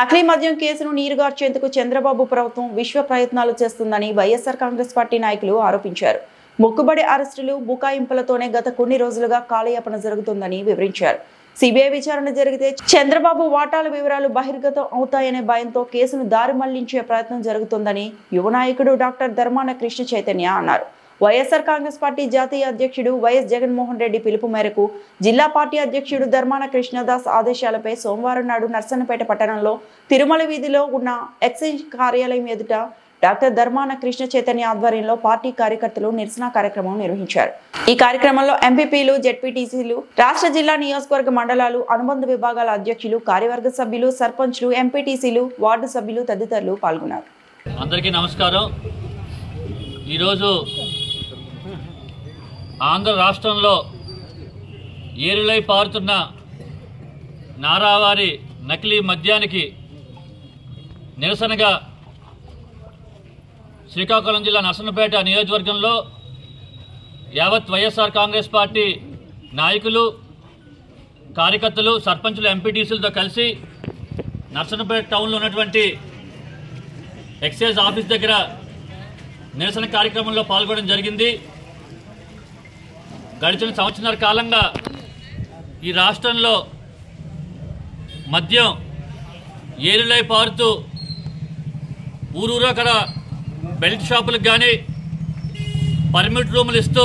నకిలీ మద్యం కేసును నీరుగార్చేందుకు చంద్రబాబు ప్రభుత్వం విశ్వ ప్రయత్నాలు చేస్తుందని వైఎస్ఆర్ కాంగ్రెస్ పార్టీ నాయకులు ఆరోపించారు. మొక్కుబడి అరెస్టులు, బుకాయింపులతోనే గత కొన్ని రోజులుగా కాలయాపన జరుగుతుందని వివరించారు. సిబిఐ విచారణ జరిగితే చంద్రబాబు వాటాల వివరాలు బహిర్గతం అవుతాయనే భయంతో కేసును దారి మళ్లించే ప్రయత్నం జరుగుతుందని యువ నాయకుడు డాక్టర్ ధర్మాన కృష్ణ చైతన్య అన్నారు. వైఎస్ఆర్ కాంగ్రెస్ పార్టీ జాతీయ అధ్యక్షుడు వైఎస్ జగన్మోహన్ రెడ్డి పిలుపు మేరకు జిల్లా పార్టీ అధ్యక్షుడు ధర్మాన కృష్ణదాస్ ఆదేశాలపై సోమవారం నాడు నర్సన్నపేట పట్టణంలో తిరుమల వీధిలో ఉన్న ఎక్సైజ్ కార్యాలయం ఎదుట డాక్టర్ ధర్మాన కృష్ణ చైతన్య ఆధ్వర్యంలో పార్టీ కార్యకర్తలు నిరసన కార్యక్రమం నిర్వహించారు. ఈ కార్యక్రమంలో ఎంపీపీలు, జెడ్పీటీసీలు, రాష్ట్ర జిల్లా నియోజకవర్గ మండలాలు, అనుబంధ విభాగాల అధ్యక్షులు, కార్యవర్గ సభ్యులు, సర్పంచ్లు, ఎంపీటీసీలు, వార్డు సభ్యులు తదితరులు పాల్గొన్నారు. అందరికీ నమస్కారం. ఈరోజు ఆంధ్ర రాష్ట్రంలో ఏరులై పారుతున్న నారావారి నకిలీ మద్యానికి నిరసనగా శ్రీకాకుళం జిల్లా నర్సన్నపేట నియోజకవర్గంలో యావత్ వైఎస్ఆర్ కాంగ్రెస్ పార్టీ నాయకులు, కార్యకర్తలు, సర్పంచులు, ఎంపీటీసీలతో కలిసి నర్సన్నపేట టౌన్లో ఉన్నటువంటి ఎక్సైజ్ ఆఫీస్ దగ్గర నిరసన కార్యక్రమంలో పాల్గొనడం జరిగింది. గడిచిన సంవత్సరాల కాలంగా ఈ రాష్ట్రంలో మద్యం ఏరులై పారుతూ ఊరూరకర బెల్ట్ షాపులకు కానీ పర్మిట్ రూములు ఇస్తూ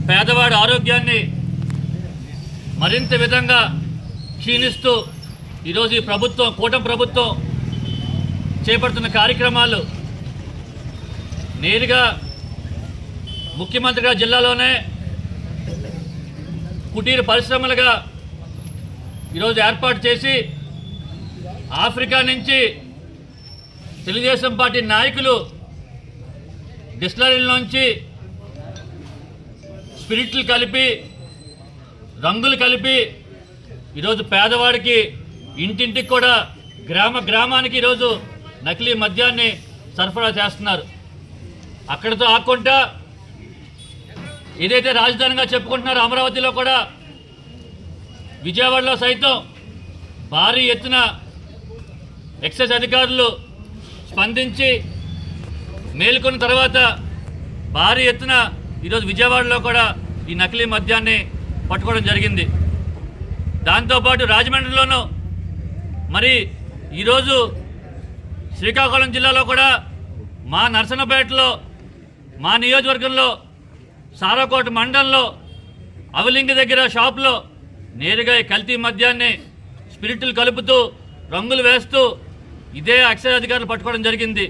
పేదవాడి ఆరోగ్యాన్ని మరింత విధంగా క్షీణిస్తూ ఈరోజు ఈ ప్రభుత్వం, కూటమి ప్రభుత్వం చేపడుతున్న కార్యక్రమాలు నేరుగా ముఖ్యమంత్రిగా జిల్లాలోనే కుటీర పరిశ్రమలుగా ఈరోజు ఏర్పాటు చేసి ఆఫ్రికా నుంచి తెలుగుదేశం పార్టీ నాయకులు డిస్టిలరీలోంచి స్పిరిట్లు కలిపి, రంగులు కలిపి ఈరోజు పేదవాడికి ఇంటింటికి కూడా గ్రామానికి ఈరోజు నకిలీ మద్యాన్ని సరఫరా చేస్తున్నారు. అక్కడితో ఆకుండా ఏదైతే రాజధానిగా చెప్పుకుంటున్నారో అమరావతిలో కూడా, విజయవాడలో సైతం భారీ ఎత్తున ఎక్సైజ్ అధికారులు స్పందించి మేలుకున్న తర్వాత భారీ ఎత్తున ఈరోజు విజయవాడలో కూడా ఈ నకిలీ మద్యాన్ని పట్టుకోవడం జరిగింది. దాంతోపాటు రాజమండ్రిలోనూ, మరి ఈరోజు శ్రీకాకుళం జిల్లాలో కూడా మా నర్సన్నపేటలో, మా నియోజకవర్గంలో సారాకోట మండలంలో అవలింగి దగ్గర షాపులో నేరుగా కల్తీ మద్యాన్ని స్పిరిట్లు కలుపుతూ, రంగులు వేస్తూ ఇదే ఎక్సైజ్ అధికారులు పట్టుకోవడం జరిగింది.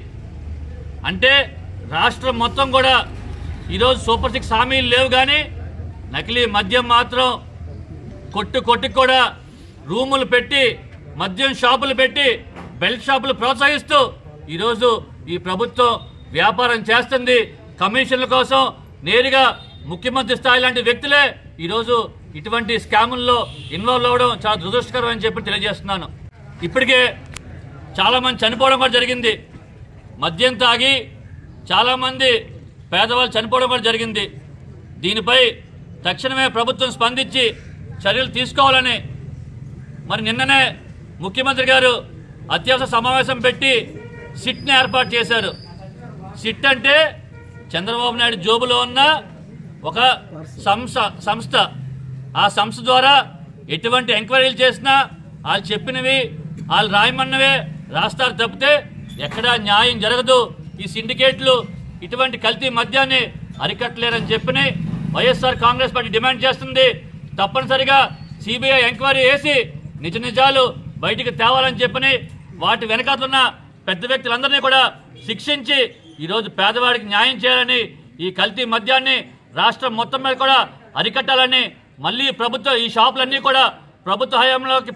అంటే రాష్ట్రం మొత్తం కూడా ఈరోజు సూపర్ 6 హామీలు లేవు, కానీ నకిలీ మద్యం మాత్రం కొట్టుకు కూడా రూములు పెట్టి, మద్యం షాపులు పెట్టి, బెల్ట్ షాపులు ప్రోత్సహిస్తూ ఈరోజు ఈ ప్రభుత్వం వ్యాపారం చేస్తుంది. కమిషన్ల కోసం నేరుగా ముఖ్యమంత్రి స్థాయి లాంటి వ్యక్తులే ఈరోజు ఇటువంటి స్కాముల్లో ఇన్వాల్వ్ అవ్వడం చాలా దురదృష్టకరం అని చెప్పి తెలియజేస్తున్నాను. ఇప్పటికే చాలామంది చనిపోవడం కూడా జరిగింది. మద్యం తాగి చాలామంది పేదవాళ్ళు చనిపోవడం కూడా జరిగింది. దీనిపై తక్షణమే ప్రభుత్వం స్పందించి చర్యలు తీసుకోవాలని మరి నిన్ననే ముఖ్యమంత్రి గారు అత్యవసర సమావేశం పెట్టి సిట్ని ఏర్పాటు చేశారు. సిట్ అంటే చంద్రబాబు నాయుడు జోబులో ఉన్న ఒక సంస్థ. ఆ సంస్థ ద్వారా ఎటువంటి ఎంక్వైరీలు చేసినా వాళ్ళు చెప్పినవి, వాళ్ళు రాయమన్నవే రాస్తారు తప్పితే ఎక్కడా న్యాయం జరగదు. ఈ సిండికేట్లు ఇటువంటి కల్తీ మద్యాన్ని అరికట్టలేరని చెప్పి వైఎస్ఆర్ కాంగ్రెస్ పార్టీ డిమాండ్ చేస్తుంది. తప్పనిసరిగా సిబిఐ ఎంక్వైరీ వేసి నిజాలు బయటికి తేవాలని చెప్పని, వాటి వెనకాతలున్న పెద్ద వ్యక్తులందరినీ కూడా శిక్షించి ఈరోజు పేదవాడికి న్యాయం చేయాలని, ఈ కల్తీ మద్యాన్ని రాష్ట్రం మొత్తం మీద కూడా అరికట్టాలని, మళ్ళీ ప్రభుత్వం ఈ షాపులన్నీ కూడా ప్రభుత్వ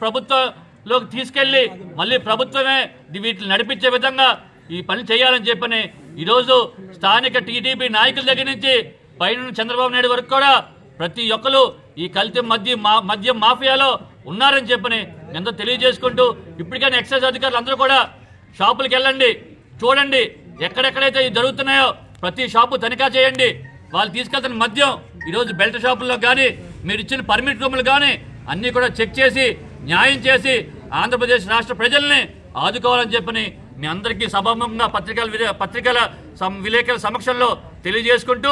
ప్రభుత్వంలోకి తీసుకెళ్లి మళ్ళీ ప్రభుత్వమే వీటిని నడిపించే విధంగా ఈ పని చేయాలని చెప్పని ఈరోజు స్థానిక టీడీపీ నాయకుల దగ్గర నుంచి పైన చంద్రబాబు నాయుడు వరకు కూడా ప్రతి ఒక్కరు ఈ కల్తీ మద్యం మాఫియాలో ఉన్నారని చెప్పని ఎంతో తెలియజేసుకుంటూ, ఇప్పటికైనా ఎక్సైజ్ అధికారులు అందరూ కూడా షాపులకు వెళ్ళండి, చూడండి ఎక్కడెక్కడైతే జరుగుతున్నాయో ప్రతి షాపు తనిఖీ చేయండి. వాళ్ళు తీసుకెళ్తున్న మద్యం ఈరోజు బెల్ట్ షాపుల్లో కానీ, మీరు ఇచ్చిన పర్మిట్ రూములు కానీ అన్నీ కూడా చెక్ చేసి న్యాయం చేసి ఆంధ్రప్రదేశ్ రాష్ట్ర ప్రజల్ని ఆదుకోవాలని చెప్పని మీ అందరికీ సభాముఖంగా పత్రికల విలేకరుల సమక్షంలో తెలియజేసుకుంటూ